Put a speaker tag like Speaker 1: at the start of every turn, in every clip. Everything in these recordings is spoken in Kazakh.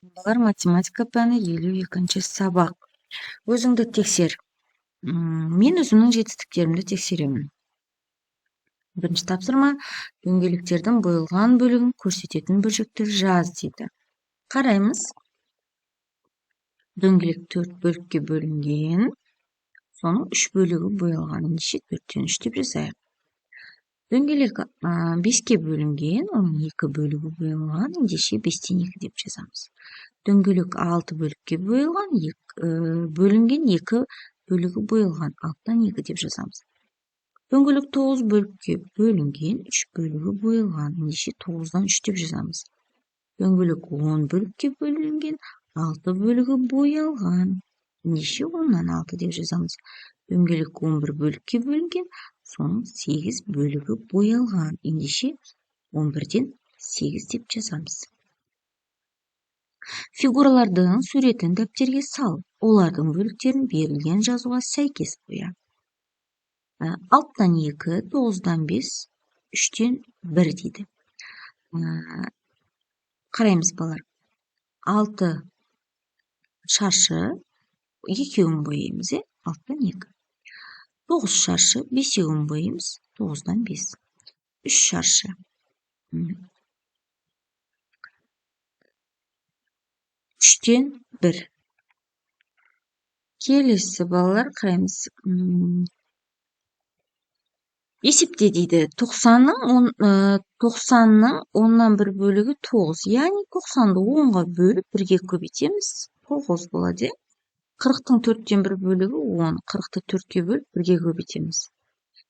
Speaker 1: Балар математика пәні 52-ші сабақ. Өзіңді тексер. Мен өзімнің жетістіктерімді тексеремін. Бірінші тапсырма, дөңгелектердің боялған бөлігін көрсететін бөлшекті жаз дейді. Қараймыз. Дөңгелек 4 бөлікке бөлінген, соның 3 бөлігі боялған. Ендеше 4-тен 3 деп жазайық. Дөңгелек 5-ке бөлінген, оның 2 бөлігі боялған. Ендеше 5-тен 2 деп жазамыз. Дөңгелек 6 бөлікке бөлінген, 2 бөлігі боялған. 6-тан 2 деп жазамыз. Дөңгелек 9 бөлікке бөлінген, 3 бөлігі боялған. Ендеше 9-дан 3 деп жазамыз. Дөңгелек 10 бөлікке бөлінген, 6 бөлігі боялған. Ендеше 10-нан 6 деп жазамыз. Дөңгелек 11 бөлікке бөлінген, соның 8 бөлігі боялған. Ендеше 11-ден 8 деп жазамыз. Фигуралардың суретін дәптерге сал. Олардың бөліктерін берілген жазуға сәйкес қоя. 6-тан 2, 9-дан 5, 3-тен 1 дейді. Қараймыз балар. 6 шаршы 2-ін бояймыз, 6-тан 2. 9 шаршы 5-ін бояймыз, 9-дан 5. 3 шаршы 3-тен 1. Келесі балалар қараймыз. Есепте дейді. 90-ның 10-нан 1 бөлігі 9. Яғни 90-ды 10-ға бөліп 1-ге көбейтеміз. 9 болады. 40-тың 4-тен 1 бөлігі 10. 40-ты 4-ке бөліп 1-ге көбейтеміз.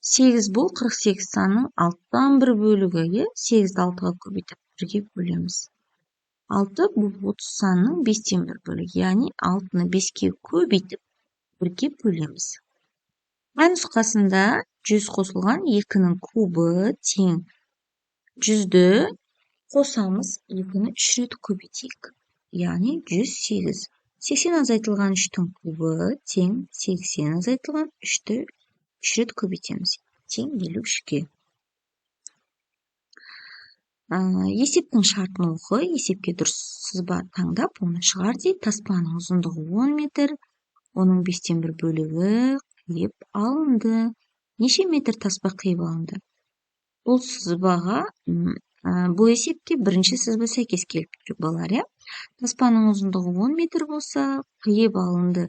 Speaker 1: 8 бұл 48 санның 6-тан 1 бөлігі. 8-ді 6-ға көбейтіп 1-ге бөлеміз. 6 бұл 30 санның 5-тен 1 бөлігі. Яғни 6-ны 5-ке көбейтіп 1-ге бөлеміз. Нұсқасында 100 қосылған 2-нің кубы тең 100-ді қосамыз, 2-ні 3 рет көбейтейік. Яғни 108. 80 азайтылған 3-тің кубы тең 80 азайтылған 3-ті 3 рет көбейтеміз. Тең 53-ке. Есептің шартын оқы, есепке дұрыс сызба таңдап, оны шығар дейді. Таспаның ұзындығы 10 метр, оның 5-тен 1 бөлігі қиып алынды. Неше метр таспа қиып алынды? Бұл сызбаға, бұл есепке бірінші сызба сәйкес келіп тұр балар. Таспаның ұзындығы 10 метр болса, қиып алынды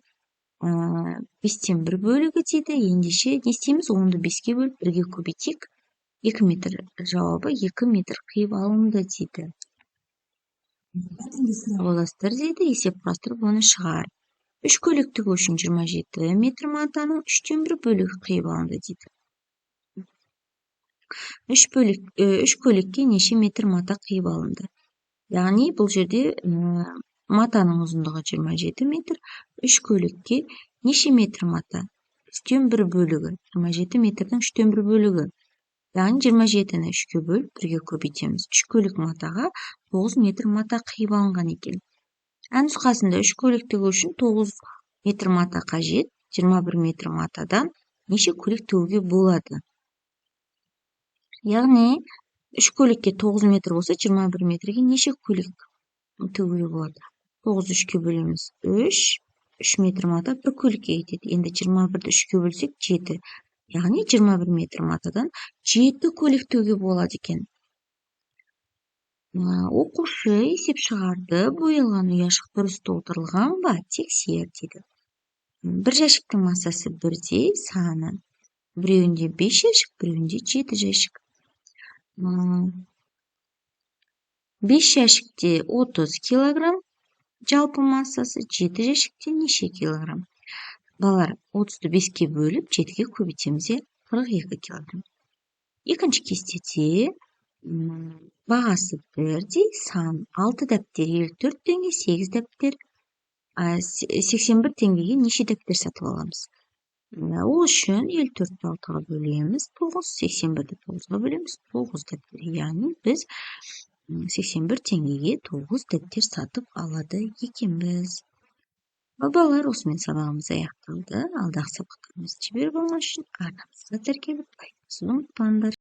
Speaker 1: 5-тен 1 бөлігі дейді. Ендеше не істейміз? 10-ды 5-ке бөліп 1-ге көбейтейік. 2 метр жауабы 2 метр қиып алынды дейді. Сұрақтар дейді, есеп құрастырып оны шығар. 3 көліктігі үшін 27 метр матаның 3-тен 1 бөлігі қиып алынды дейді. 3 көлікке неше метр мата қиып алынды? Яғни бұл жерде матаның ұзындығы 27 метр, 3 көлікке неше метр мата? 3-тен 1 бөлігі. 27 метрдің 3-тен 1 бөлігі. Яғни 27-ні 3-ке бөліп 1-ге көбейтеміз. 3 көлік матаға 9 метр мата қиып алынған екен. Нұсқасында 3 көліктігі үшін 9 метр мата қажет, 21 метр матадан неше көлік тігуге болады? Яғни 3 көлікке 9 метр болса, 21 метрге неше көлік тігуге болады? 9-ді 3-ке бөлеміз. 3 метр мата 1 көлікке кетеді. Енді 21-ді 3-ке бөлсек 7. Яғни 21 метр матадан 7 көлік тігуге болады екен. Оқушы есеп шығарды, боялған ұяшық дұрыс толтырылған ба? Тексер дейді. Бір жәшіктің массасы бірдей, саны. Біреуінде 5 жәшік, біреуінде 7 жәшік. 5 жәшікте 30 килограмм, жалпы массасы 7 жәшікте неше килограмм? Балар 30-ды 5-ке бөліп 7-ге көбейтеміз, 42 килограмм. Екінші кестеде бағасы бірдей, сан 6 дәптер 54 теңге, 8 дәптер 81 теңгеге неше дәптер сатып аламыз? Ол үшін 54-ті 6-ға бөлеміз, 9, 81-ді 9-ға бөлеміз, 9 дәптер. Яғни біз 81 теңгеге 9 дәптер сатып алады екенбіз. Балалар, осымен сабағымыз аяқталды. Алдағы сабақтарымызды жіберіп алған үшін арнамызға тіркеліп қайтуды ұмытпаңдар.